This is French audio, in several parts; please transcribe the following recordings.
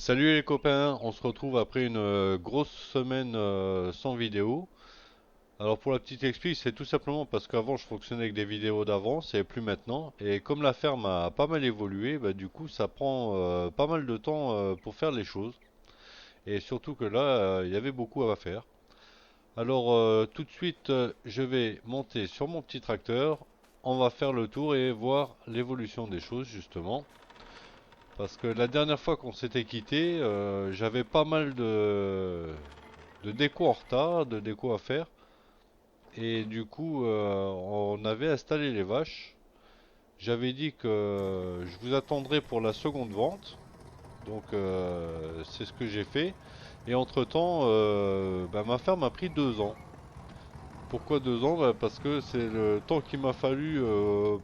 Salut les copains, on se retrouve après une grosse semaine sans vidéo. Alors pour la petite explique, c'est tout simplement parce qu'avant je fonctionnais avec des vidéos d'avance et plus maintenant. Et comme la ferme a pas mal évolué, bah, du coup ça prend pas mal de temps pour faire les choses. Et surtout que là, il y avait beaucoup à faire. Alors tout de suite, je vais monter sur mon petit tracteur. On va faire le tour et voir l'évolution des choses justement. Parce que la dernière fois qu'on s'était quitté, j'avais pas mal de déco en retard, de déco à faire. Et du coup, on avait installé les vaches. J'avais dit que je vous attendrai pour la seconde vente. Donc c'est ce que j'ai fait. Et entre-temps, bah, ma ferme a pris 2 ans. Pourquoi 2 ans? Bah, parce que c'est le temps qu'il m'a fallu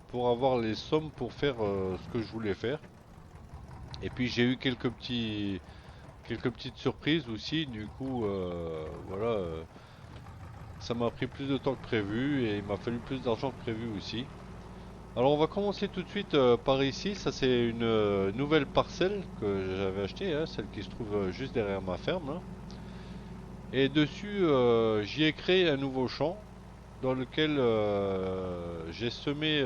pour avoir les sommes pour faire ce que je voulais faire. Et puis j'ai eu quelques petites surprises aussi. Du coup, voilà, ça m'a pris plus de temps que prévu et il m'a fallu plus d'argent que prévu aussi. Alors on va commencer tout de suite par ici. Ça c'est une nouvelle parcelle que j'avais achetée, hein, celle qui se trouve juste derrière ma ferme, là. Et dessus, j'y ai créé un nouveau champ dans lequel j'ai semé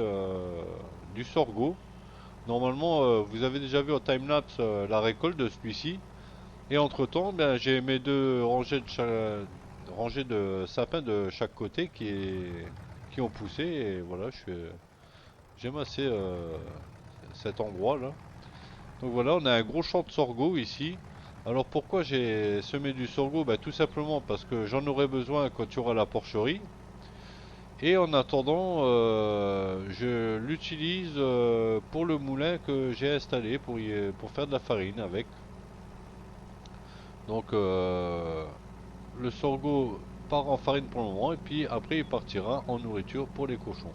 du sorgho. Normalement, vous avez déjà vu en timelapse la récolte de celui-ci. Et entre-temps, ben, j'ai mes deux rangées de sapins de chaque côté qui ont poussé. Et voilà, j'aime assez cet endroit là. Donc voilà, on a un gros champ de sorgho ici. Alors pourquoi j'ai semé du sorgho? Ben, tout simplement parce que j'en aurai besoin quand il y aura la porcherie. Et en attendant, je l'utilise pour le moulin que j'ai installé pour faire de la farine avec. Donc le sorgho part en farine pour le moment et puis après il partira en nourriture pour les cochons.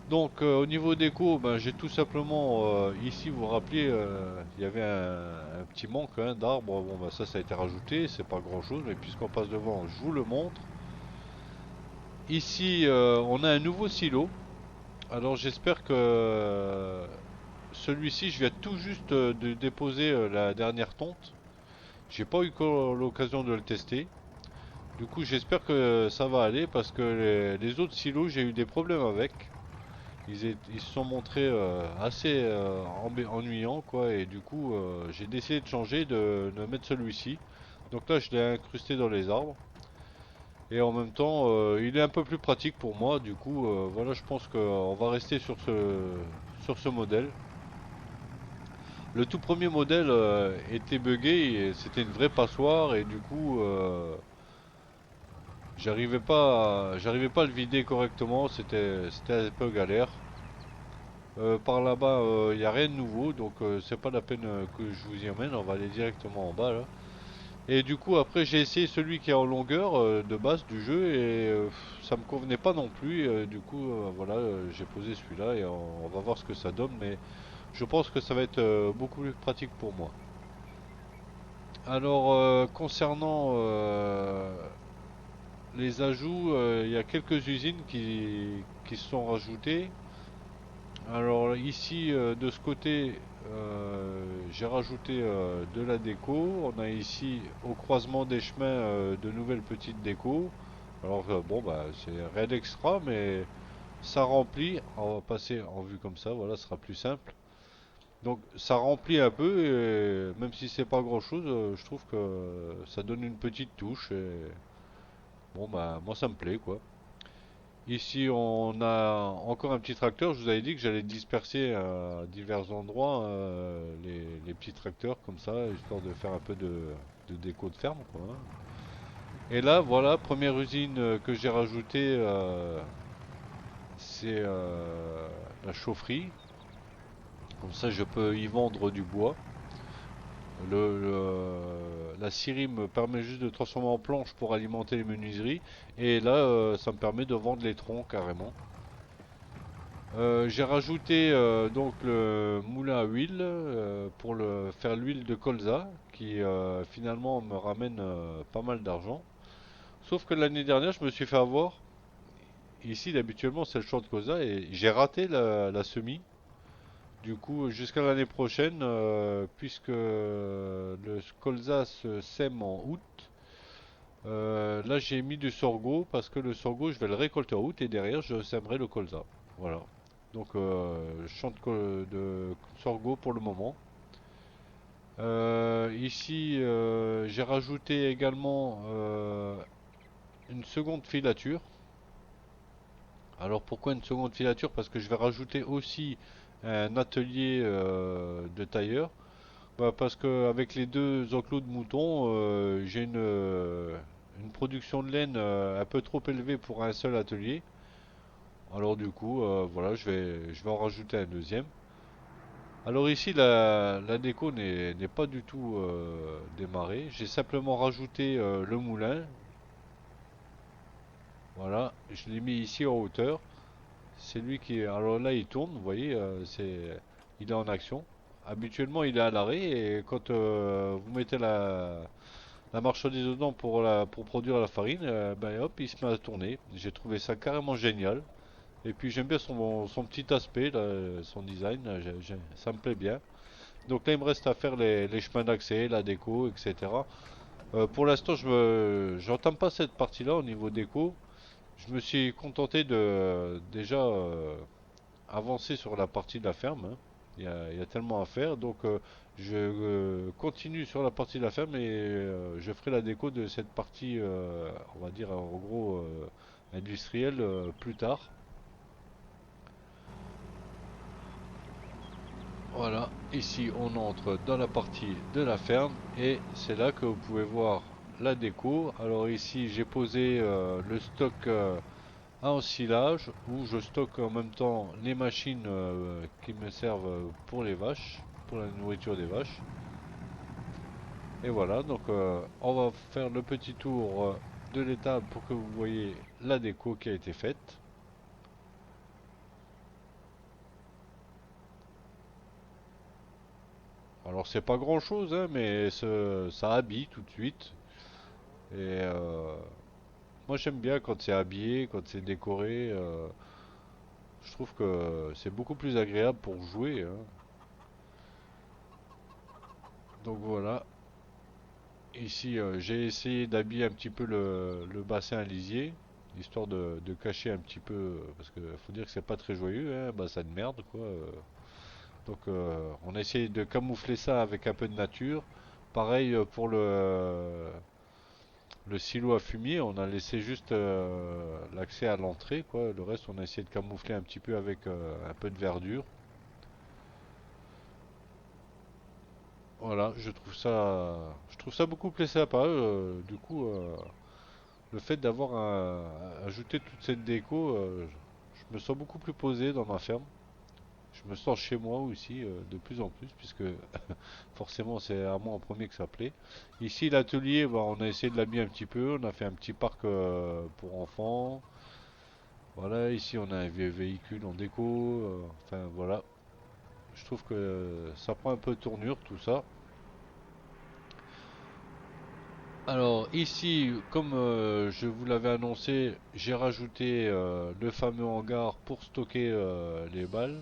Donc au niveau déco, ben, j'ai tout simplement ici vous vous rappelez il y avait un petit manque hein, d'arbres. Bon ben, ça a été rajouté, c'est pas grand chose, mais puisqu'on passe devant, je vous le montre. Ici on a un nouveau silo. Alors j'espère que celui-ci, je viens tout juste de déposer la dernière tonte. J'ai pas eu l'occasion de le tester. Du coup, j'espère que ça va aller parce que les autres silos, j'ai eu des problèmes avec. Ils se sont montrés assez ennuyants, quoi. Et du coup, j'ai décidé de changer, de mettre celui-ci. Donc là, je l'ai incrusté dans les arbres. Et en même temps, il est un peu plus pratique pour moi. Du coup, voilà, je pense qu'on va rester sur ce modèle. Le tout premier modèle était buggé, et c'était une vraie passoire et du coup j'arrivais pas à le vider correctement, c'était un peu galère. Par là-bas, il n'y a rien de nouveau, donc c'est pas la peine que je vous y emmène, on va aller directement en bas là. Et du coup après j'ai essayé celui qui est en longueur de base du jeu et ça me convenait pas non plus. Du coup voilà, j'ai posé celui-là et on va voir ce que ça donne, mais je pense que ça va être beaucoup plus pratique pour moi. Alors concernant les ajouts, il y a quelques usines qui se sont rajoutées. Alors ici, de ce côté, j'ai rajouté de la déco. On a ici au croisement des chemins de nouvelles petites décos. Alors bon bah c'est rien d'extra, mais ça remplit. On va passer en vue comme ça, voilà, ce sera plus simple. Donc ça remplit un peu, et même si c'est pas grand chose, je trouve que ça donne une petite touche. Et bon bah moi ça me plaît quoi. Ici on a encore un petit tracteur. Je vous avais dit que j'allais disperser à divers endroits les petits tracteurs comme ça, histoire de faire un peu de déco de ferme quoi, hein. Et là voilà, première usine que j'ai rajoutée, c'est la chaufferie. Comme ça je peux y vendre du bois. La scierie me permet juste de transformer en planche pour alimenter les menuiseries. Et là, ça me permet de vendre les troncs carrément. J'ai rajouté donc le moulin à huile pour faire l'huile de colza qui finalement me ramène pas mal d'argent. Sauf que l'année dernière, je me suis fait avoir. Ici, habituellement, c'est le champ de colza et j'ai raté la semis. Du coup, jusqu'à l'année prochaine, puisque le colza se sème en août, là j'ai mis du sorgho parce que le sorgho je vais le récolter en août et derrière je sèmerai le colza. Voilà. Donc champ de sorgho pour le moment. Ici j'ai rajouté également une seconde filature. Alors pourquoi une seconde filature? Parce que je vais rajouter aussi un atelier de tailleur. Bah, parce qu'avec les deux enclos de moutons, j'ai une production de laine un peu trop élevée pour un seul atelier. Alors du coup, voilà, je vais en rajouter un deuxième. Alors ici, la déco n'est pas du tout démarrée. J'ai simplement rajouté le moulin. Voilà, je l'ai mis ici en hauteur. C'est lui qui. Alors là, il tourne, vous voyez, il est en action. Habituellement, il est à l'arrêt et quand vous mettez la marchandise dedans pour produire la farine, ben hop, il se met à tourner. J'ai trouvé ça carrément génial. Et puis j'aime bien son petit aspect, là, son design, là, ça me plaît bien. Donc là, il me reste à faire les chemins d'accès, la déco, etc. Pour l'instant, j'entame pas cette partie-là au niveau déco. Je me suis contenté de déjà avancer sur la partie de la ferme, hein. Il y a tellement à faire. Donc je continue sur la partie de la ferme et je ferai la déco de cette partie, on va dire en gros industrielle plus tard. Voilà, ici on entre dans la partie de la ferme et c'est là que vous pouvez voir la déco. Alors ici j'ai posé le stock à ensilage où je stocke en même temps les machines qui me servent pour les vaches, pour la nourriture des vaches. Et voilà, donc on va faire le petit tour de l'étable pour que vous voyez la déco qui a été faite. Alors c'est pas grand chose, hein, mais ça habille tout de suite. Et moi j'aime bien quand c'est habillé, quand c'est décoré. Je trouve que c'est beaucoup plus agréable pour jouer, hein. Donc voilà. Ici, j'ai essayé d'habiller un petit peu le bassin à lisier, histoire de cacher un petit peu, parce que faut dire que c'est pas très joyeux, hein, un bassin de merde, quoi. Donc, on a essayé de camoufler ça avec un peu de nature. Pareil pour le silo à fumier, on a laissé juste l'accès à l'entrée, quoi. Le reste, on a essayé de camoufler un petit peu avec un peu de verdure. Voilà, je trouve ça beaucoup plus sympa. Du coup, le fait d'avoir ajouté toute cette déco, je me sens beaucoup plus posé dans ma ferme. Je me sens chez moi aussi de plus en plus, puisque forcément c'est à moi en premier que ça plaît. Ici, l'atelier, bah, on a essayé de l'habiller un petit peu. On a fait un petit parc pour enfants. Voilà, ici on a un vieux véhicule en déco. Enfin voilà, je trouve que ça prend un peu de tournure tout ça. Alors ici, comme je vous l'avais annoncé, j'ai rajouté le fameux hangar pour stocker les balles.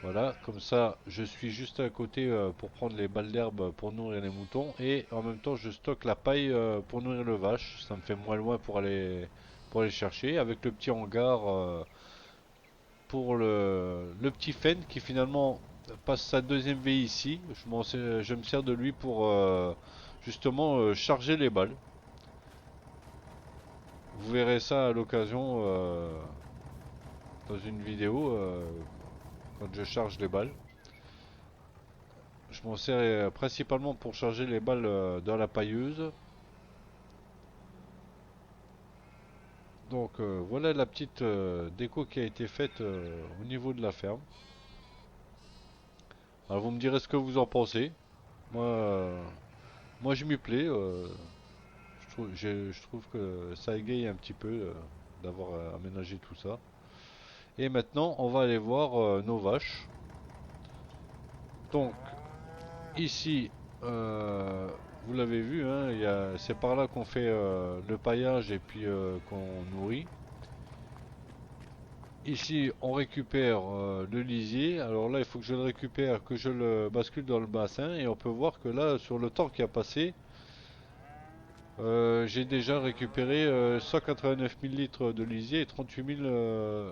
Voilà, comme ça je suis juste à côté pour prendre les balles d'herbe pour nourrir les moutons et en même temps je stocke la paille pour nourrir le vache. Ça me fait moins loin pour aller chercher avec le petit hangar pour le petit Fen qui finalement passe sa deuxième vie ici. Je me sers de lui pour justement charger les balles. Vous verrez ça à l'occasion dans une vidéo quand je charge les balles. Je m'en sers principalement pour charger les balles dans la pailleuse. Donc voilà la petite déco qui a été faite au niveau de la ferme. Alors vous me direz ce que vous en pensez. Moi, moi je m'y plais. Je trouve que ça égaye un petit peu d'avoir aménagé tout ça. Et maintenant, on va aller voir nos vaches. Donc, ici, vous l'avez vu, hein, c'est par là qu'on fait le paillage et puis qu'on nourrit. Ici, on récupère le lisier. Alors là, il faut que je le récupère, que je le bascule dans le bassin. Et on peut voir que là, sur le temps qui a passé, j'ai déjà récupéré 189 000 litres de lisier et 38 000...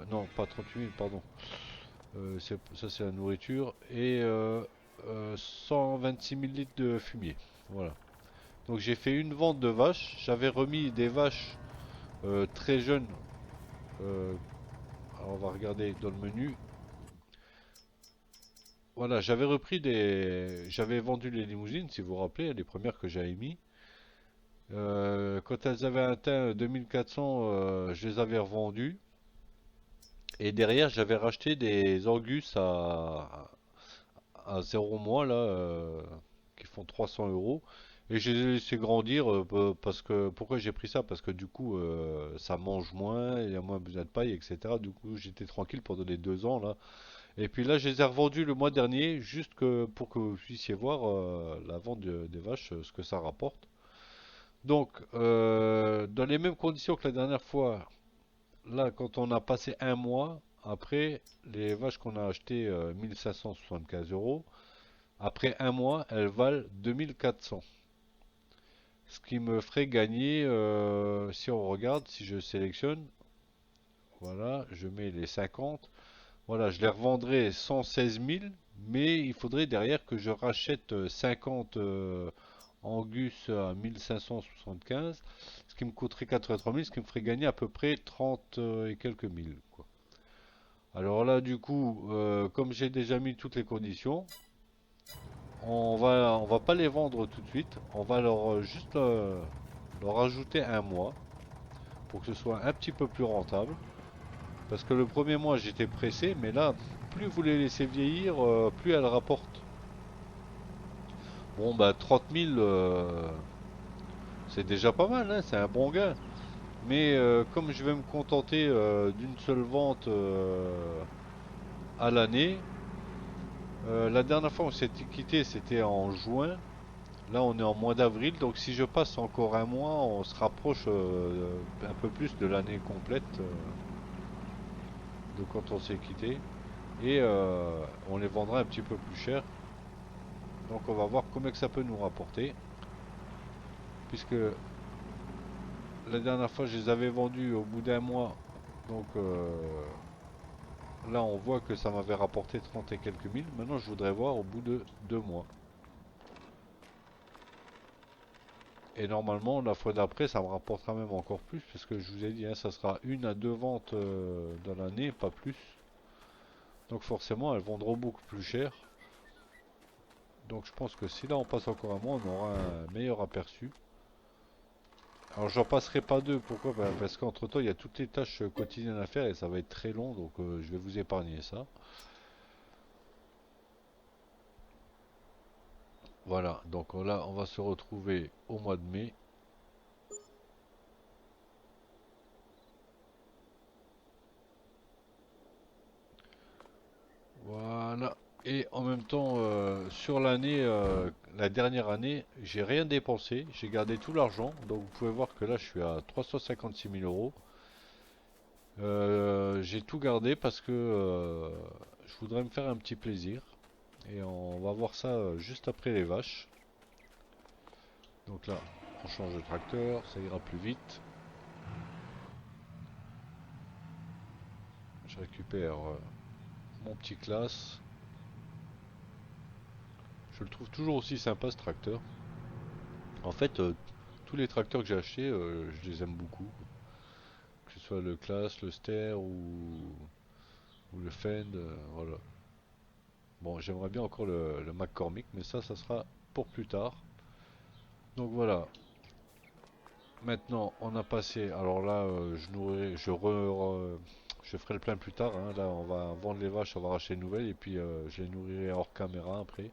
non, pas 38 000, pardon. Ça, c'est la nourriture. Et 126 000 litres de fumier. Voilà. Donc j'ai fait une vente de vaches. J'avais remis des vaches très jeunes. Euh, alors on va regarder dans le menu. Voilà, j'avais repris des... J'avais vendu les limousines, si vous vous rappelez, les premières que j'avais mis. Quand elles avaient atteint 2400, je les avais revendues. Et derrière, j'avais racheté des Angus à 0 mois, là, qui font 300 euros. Et je les ai laissés grandir parce que... Pourquoi j'ai pris ça? Parce que du coup, ça mange moins, il y a moins besoin de paille, etc. Du coup, j'étais tranquille pendant les 2 ans, là. Et puis là, je les ai revendus le mois dernier, juste pour que vous puissiez voir la vente des vaches, ce que ça rapporte. Donc, dans les mêmes conditions que la dernière fois, là, quand on a passé un mois, après, les vaches qu'on a achetées 1575 euros, après un mois, elles valent 2400. Ce qui me ferait gagner, si on regarde, si je sélectionne, voilà, je mets les 50. Voilà, je les revendrai 116 000, mais il faudrait derrière que je rachète 50 Angus à 1575, ce qui me coûterait 83 000, ce qui me ferait gagner à peu près 30 et quelques mille, quoi. Alors là, du coup, comme j'ai déjà mis toutes les conditions, on va pas les vendre tout de suite. On va juste leur ajouter un mois pour que ce soit un petit peu plus rentable. Parce que le premier mois, j'étais pressé, mais là, plus vous les laissez vieillir, plus elles rapportent. Bon, bah 30 000, c'est déjà pas mal, hein, c'est un bon gain. Mais comme je vais me contenter d'une seule vente à l'année, la dernière fois on s'était quitté, c'était en juin. Là, on est en mois d'avril, donc si je passe encore un mois, on se rapproche un peu plus de l'année complète de quand on s'est quitté. Et on les vendra un petit peu plus cher. Donc on va voir combien que ça peut nous rapporter. Puisque la dernière fois, je les avais vendus au bout d'un mois. Donc là, on voit que ça m'avait rapporté 30 et quelques mille. Maintenant, je voudrais voir au bout de 2 mois. Et normalement, la fois d'après, ça me rapportera même encore plus. Parce que je vous ai dit, hein, ça sera 1 à 2 ventes dans l'année, pas plus. Donc forcément, elles vendront beaucoup plus cher. Donc je pense que si là on passe encore un mois, on aura un meilleur aperçu. Alors j'en passerai pas deux, pourquoi? Ben, parce qu'entre temps il y a toutes les tâches quotidiennes à faire et ça va être très long, donc je vais vous épargner ça. Voilà, donc là on va se retrouver au mois de mai. Voilà. Et en même temps, sur l'année, la dernière année, j'ai rien dépensé, j'ai gardé tout l'argent. Donc vous pouvez voir que là je suis à 356 000 euros. J'ai tout gardé parce que je voudrais me faire un petit plaisir. Et on va voir ça juste après les vaches. Donc là, on change de tracteur, ça ira plus vite. Je récupère mon petit classe. Je le trouve toujours aussi sympa ce tracteur. En fait, tous les tracteurs que j'ai achetés, je les aime beaucoup. Que ce soit le classe, le Ster ou le Fend, voilà. Bon, j'aimerais bien encore le McCormick, mais ça sera pour plus tard. Donc voilà, maintenant, on a passé. Alors là, je nourrirai, je ferai le plein plus tard, hein. Là, on va vendre les vaches, on va racheter une nouvelle et puis je les nourrirai hors caméra après.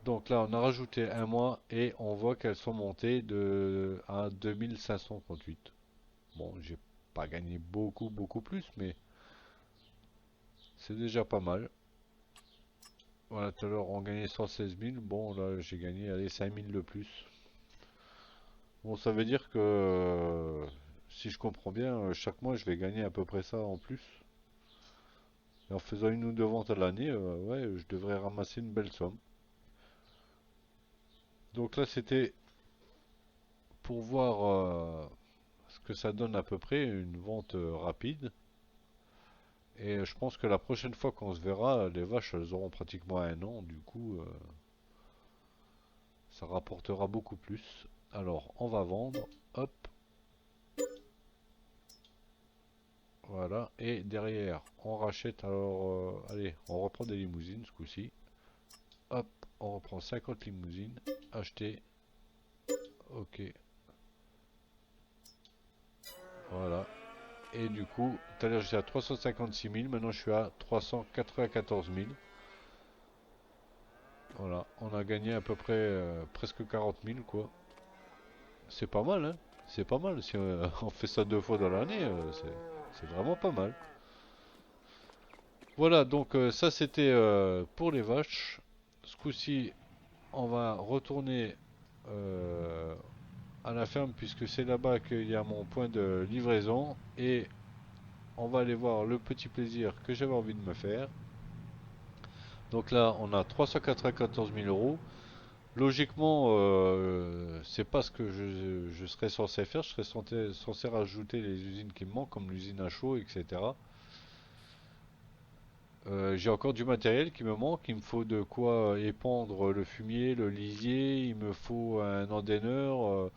Donc là, on a rajouté un mois et on voit qu'elles sont montées à 2538. Bon, j'ai pas gagné beaucoup plus, mais c'est déjà pas mal. Voilà, tout à l'heure, on gagnait 116 000. Bon, là, j'ai gagné, allez, 5 000 de plus. Bon, ça veut dire que si je comprends bien, chaque mois je vais gagner à peu près ça en plus. Et en faisant une ou deux ventes à l'année, ouais, je devrais ramasser une belle somme. Donc là, c'était pour voir ce que ça donne à peu près une vente rapide. Et je pense que la prochaine fois qu'on se verra, les vaches, elles auront pratiquement un an. Du coup, ça rapportera beaucoup plus. Alors, on va vendre. Hop, voilà. Et derrière, on rachète. Alors, allez, on reprend des limousines ce coup-ci. Hop, on reprend 50 limousines. Acheter. Ok, voilà. Et du coup, tout à l'heure j'étais à 356 000, maintenant je suis à 394 000. Voilà, on a gagné à peu près presque 40 000 quoi. C'est pas mal, hein? C'est pas mal. Si on fait ça deux fois dans l'année, c'est vraiment pas mal. Voilà, donc ça c'était pour les vaches. Ce coup-ci, on va retourner euh, à la ferme puisque c'est là-bas qu'il y a mon point de livraison et on va aller voir le petit plaisir que j'avais envie de me faire. Donc là, on a 394 000 euros. Logiquement, c'est pas ce que je serais censé faire. Je serais censé rajouter les usines qui me manquent, comme l'usine à chaud, etc. J'ai encore du matériel qui me manque. Il me faut de quoi épandre le fumier, le lisier. Il me faut un endaineur.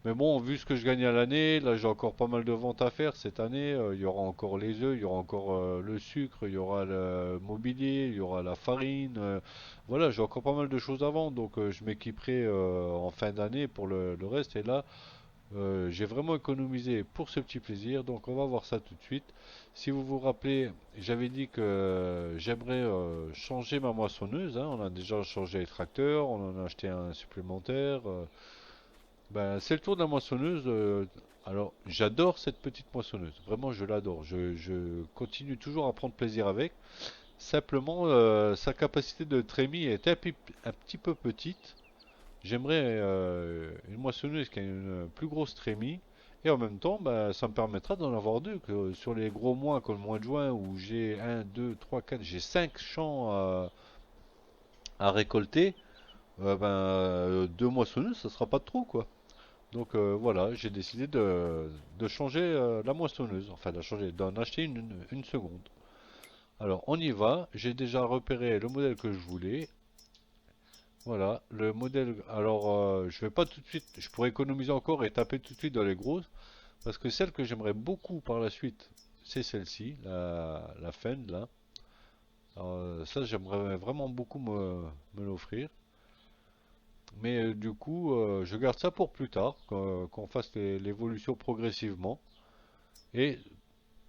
Mais bon, vu ce que je gagne à l'année, là j'ai encore pas mal de ventes à faire cette année. Il y aura encore les œufs, il y aura encore le sucre, il y aura le mobilier, il y aura la farine. Voilà, j'ai encore pas mal de choses à vendre. Donc je m'équiperai en fin d'année pour le reste. Et là, j'ai vraiment économisé pour ce petit plaisir, donc on va voir ça tout de suite. Si vous vous rappelez, j'avais dit que j'aimerais changer ma moissonneuse, hein. On a déjà changé les tracteurs, on en a acheté un supplémentaire. Ben, c'est le tour de la moissonneuse. Alors, j'adore cette petite moissonneuse, vraiment je l'adore. Je continue toujours à prendre plaisir avec. Simplement, sa capacité de trémie est un petit peu petite. J'aimerais une moissonneuse qui a une plus grosse trémie et en même temps, bah, ça me permettra d'en avoir deux. Que sur les gros mois comme le mois de juin où j'ai un, 2, 3, 4, j'ai 5 champs à récolter, deux moissonneuses, ça sera pas de trop quoi. Donc voilà, j'ai décidé de changer la moissonneuse, enfin de changer, d'en acheter une seconde. Alors on y va, j'ai déjà repéré le modèle que je voulais. Voilà, le modèle. Alors, je vais pas tout de suite. Je pourrais économiser encore et taper tout de suite dans les grosses. Parce que celle que j'aimerais beaucoup par la suite, c'est celle-ci, la Fend là. Alors, ça, j'aimerais vraiment beaucoup me l'offrir. Mais du coup, je garde ça pour plus tard, qu'on fasse l'évolution progressivement. Et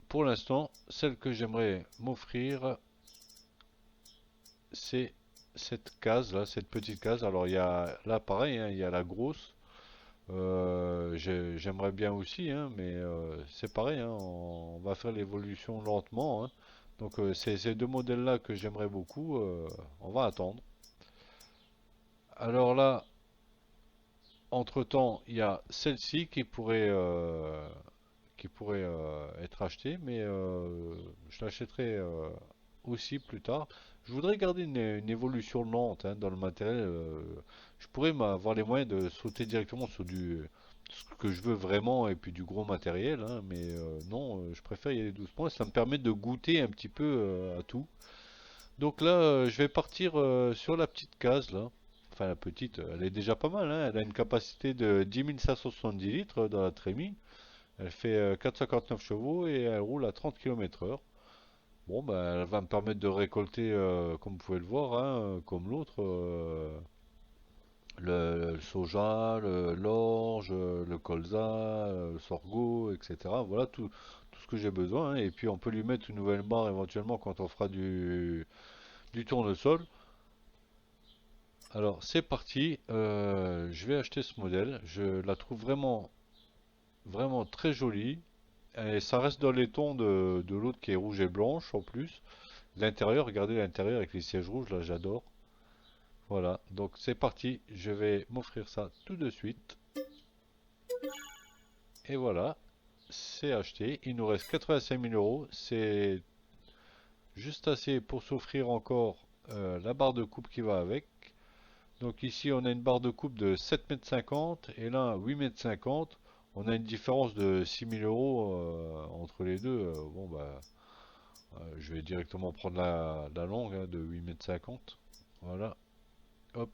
pour l'instant, celle que j'aimerais m'offrir, c'est cette case là, cette petite case. Alors, il y a là pareil, hein, il y a la grosse. J'aimerais bien aussi, hein, mais c'est pareil, hein, on va faire l'évolution lentement, hein. Donc c'est ces deux modèles-là que j'aimerais beaucoup, on va attendre. Alors là, entre-temps, il y a celle-ci qui pourrait être achetée, mais je l'achèterai aussi plus tard. Je voudrais garder une évolution lente hein, dans le matériel. Je pourrais avoir les moyens de sauter directement sur ce que je veux vraiment et puis du gros matériel, hein, mais non, je préfère y aller doucement et ça me permet de goûter un petit peu à tout. Donc là, je vais partir sur la petite case là. Enfin, la petite, elle est déjà pas mal, hein. Elle a une capacité de 10 570 litres dans la trémie. Elle fait 449 chevaux et elle roule à 30 km/h. Bon, bah, elle va me permettre de récolter, comme vous pouvez le voir, hein, comme l'autre, le soja, l'orge, le colza, le sorgho, etc. Voilà tout ce que j'ai besoin, hein. Et puis on peut lui mettre une nouvelle barre éventuellement quand on fera du tournesol. Alors c'est parti, je vais acheter ce modèle. Je la trouve vraiment, vraiment très jolie. Et ça reste dans les tons de l'autre qui est rouge et blanche en plus. L'intérieur, regardez l'intérieur avec les sièges rouges, là j'adore. Voilà, donc c'est parti, je vais m'offrir ça tout de suite. Et voilà, c'est acheté. Il nous reste 85 000 euros. C'est juste assez pour s'offrir encore la barre de coupe qui va avec. Donc ici, on a une barre de coupe de 7,50 m et là 8,50 m. On a une différence de 6 000 euros entre les deux. Bon, bah, je vais directement prendre la longue hein, de 8,50 m. Voilà. Hop.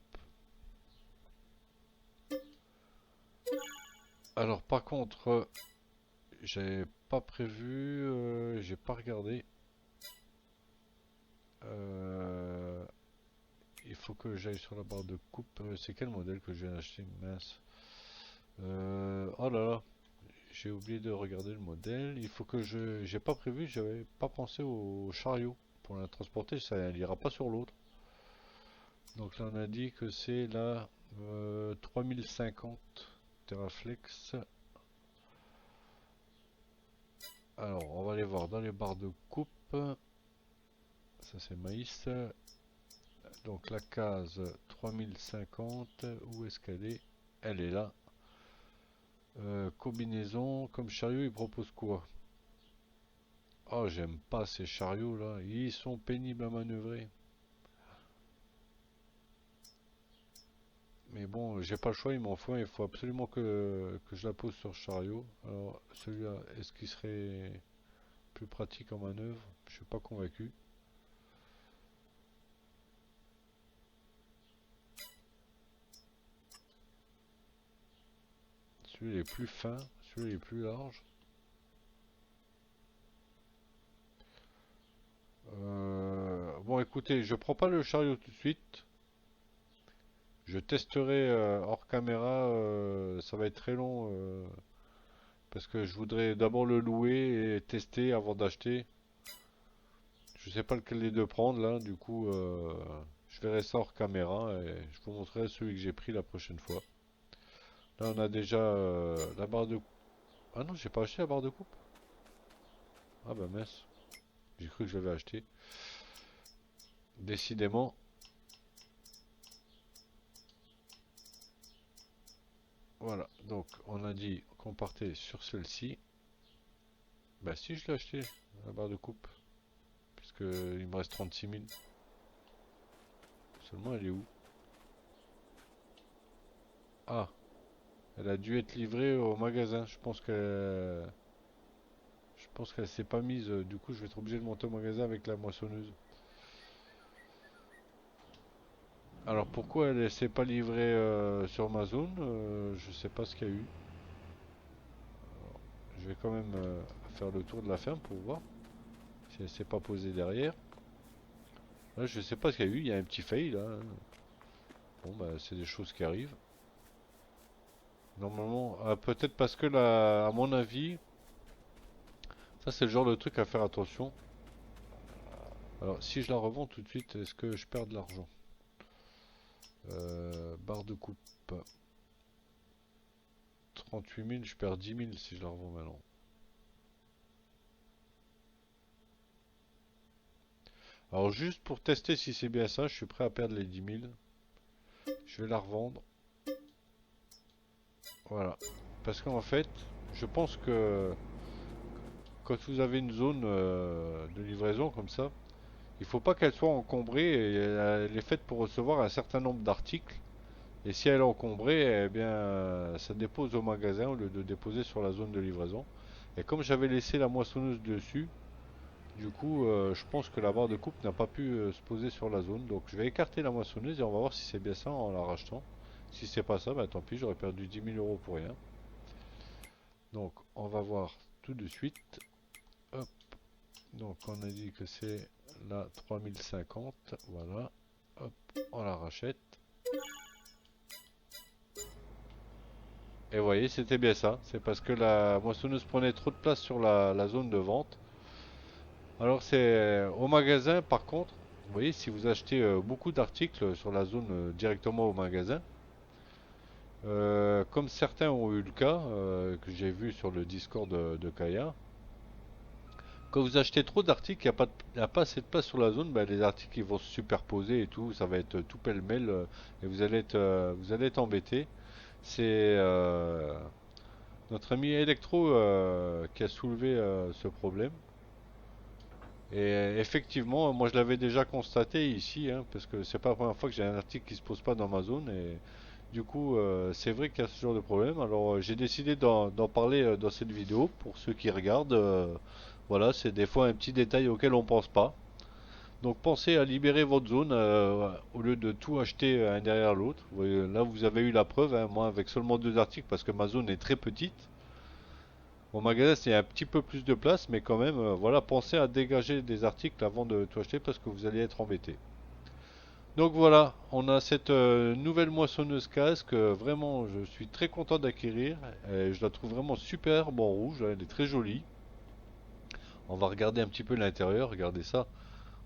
Alors, par contre, j'avais pas prévu, j'ai pas regardé. Euh, il faut que j'aille sur la barre de coupe. C'est quel modèle que je viens d'acheter? Mince. Oh là là, j'ai oublié de regarder le modèle. Il faut que je. J'ai pas prévu, j'avais pas pensé au chariot pour la transporter. Ça n'ira pas sur l'autre. Donc là, on a dit que c'est la 3050 Terraflex. Alors, on va aller voir dans les barres de coupe. Ça, c'est maïs. Donc, la case 3050, où est-ce qu'elle est? Elle est là. Combinaison, comme chariot, il propose quoi? Oh, j'aime pas ces chariots là. Ils sont pénibles à manœuvrer. Mais bon, j'ai pas le choix, il m'en faut un. Il faut absolument que je la pose sur chariot. Alors, celui-là, est-ce qu'il serait plus pratique en manœuvre? Je suis pas convaincu. Celui-là est plus fin, celui-là est plus large. Bon, écoutez, je prends pas le chariot tout de suite. Je testerai hors caméra. Ça va être très long parce que je voudrais d'abord le louer et tester avant d'acheter. Je sais pas lequel des deux prendre là. Du coup, je verrai ça hors caméra et je vous montrerai celui que j'ai pris la prochaine fois. Là, on a déjà la barre de. Ah non, j'ai pas acheté la barre de coupe. Ah bah mince. J'ai cru que je l'avais acheté. Décidément. Voilà, donc on a dit qu'on partait sur celle-ci. Bah si je l'ai acheté, la barre de coupe. Puisque il me reste 36 000. Seulement elle est où? Ah, elle a dû être livrée au magasin. Je pense qu'elle s'est pas mise. Du coup, je vais être obligé de monter au magasin avec la moissonneuse. Alors pourquoi elle s'est pas livrée sur ma zone? Je sais pas ce qu'il y a eu. Je vais quand même faire le tour de la ferme pour voir si elle s'est pas posée derrière. Là, je sais pas ce qu'il y a eu. Il y a un petit fail là. Bon, bah, c'est des choses qui arrivent. Normalement, peut-être parce que là, à mon avis, ça c'est le genre de truc à faire attention. Alors, si je la revends tout de suite, est-ce que je perds de l'argent? Barre de coupe. 38 000, je perds 10 000 si je la revends maintenant. Alors, juste pour tester si c'est bien ça, je suis prêt à perdre les 10 000. Je vais la revendre. Voilà. Parce qu'en fait, je pense que quand vous avez une zone de livraison comme ça, il faut pas qu'elle soit encombrée et elle est faite pour recevoir un certain nombre d'articles. Et si elle est encombrée, eh bien, ça dépose au magasin au lieu de déposer sur la zone de livraison. Et comme j'avais laissé la moissonneuse dessus, du coup, je pense que la barre de coupe n'a pas pu se poser sur la zone. Donc je vais écarter la moissonneuse et on va voir si c'est bien ça en la rachetant. Si c'est pas ça, bah tant pis, j'aurais perdu 10 000 euros pour rien. Donc on va voir tout de suite. Hop. Donc on a dit que c'est la 3050. Voilà. Hop, on la rachète. Et vous voyez, c'était bien ça. C'est parce que la moissonneuse prenait trop de place sur la zone de vente. Alors c'est au magasin par contre. Vous voyez, si vous achetez beaucoup d'articles sur la zone directement au magasin, comme certains ont eu le cas, que j'ai vu sur le Discord de Kaya, quand vous achetez trop d'articles, il n'y a pas assez de place sur la zone, ben, les articles ils vont se superposer et tout, ça va être tout pêle-mêle et vous allez être embêté. C'est notre ami Electro qui a soulevé ce problème. Et effectivement, moi je l'avais déjà constaté ici, hein, parce que c'est pas la première fois que j'ai un article qui se pose pas dans ma zone. Et du coup, c'est vrai qu'il y a ce genre de problème. Alors j'ai décidé d'en parler dans cette vidéo pour ceux qui regardent. Voilà, c'est des fois un petit détail auquel on pense pas. Donc pensez à libérer votre zone au lieu de tout acheter un derrière l'autre. Là, vous avez eu la preuve, hein, moi avec seulement deux articles parce que ma zone est très petite. Mon magasin, c'est un petit peu plus de place, mais quand même, voilà, pensez à dégager des articles avant de tout acheter parce que vous allez être embêté. Donc voilà, on a cette nouvelle moissonneuse casque. Vraiment, je suis très content d'acquérir. Je la trouve vraiment super bon rouge, elle est très jolie. On va regarder un petit peu l'intérieur, regardez ça.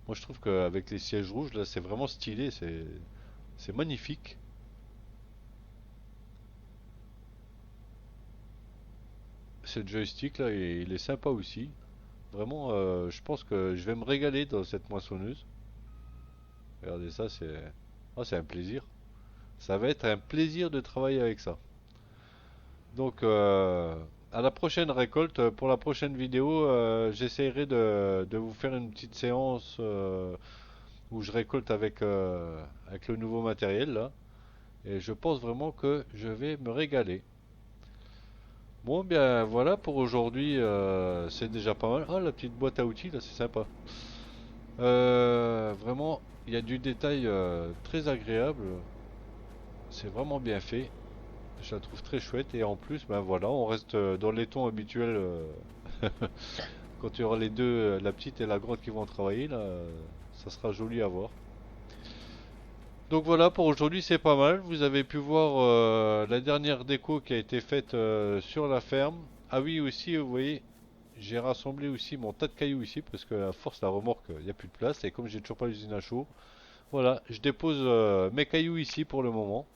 Moi, je trouve qu'avec les sièges rouges, là, c'est vraiment stylé, c'est magnifique. Ce joystick là, il est sympa aussi. Vraiment, je pense que je vais me régaler dans cette moissonneuse. Regardez ça, c'est un plaisir. Ça va être un plaisir de travailler avec ça. Donc, à la prochaine récolte, pour la prochaine vidéo, j'essaierai de vous faire une petite séance où je récolte avec le nouveau matériel là. Et je pense vraiment que je vais me régaler. Bon, bien voilà pour aujourd'hui, c'est déjà pas mal. Ah, la petite boîte à outils là, c'est sympa. Vraiment, il y a du détail très agréable. C'est vraiment bien fait. Je la trouve très chouette. Et en plus, ben voilà, on reste dans les tons habituels. Quand il y aura les deux, la petite et la grande qui vont travailler, là, ça sera joli à voir. Donc voilà, pour aujourd'hui, c'est pas mal. Vous avez pu voir la dernière déco qui a été faite sur la ferme. Ah oui, aussi, vous voyez, j'ai rassemblé aussi mon tas de cailloux ici parce que à force la remorque, il n'y a plus de place. Et comme j'ai toujours pas l'usine à chaud, voilà, je dépose mes cailloux ici pour le moment.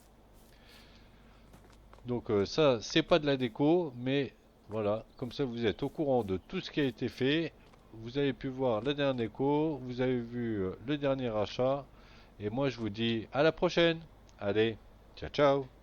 Donc ça, c'est pas de la déco, mais voilà, comme ça vous êtes au courant de tout ce qui a été fait. Vous avez pu voir la dernière déco, vous avez vu le dernier achat. Et moi je vous dis à la prochaine. Allez, ciao ciao.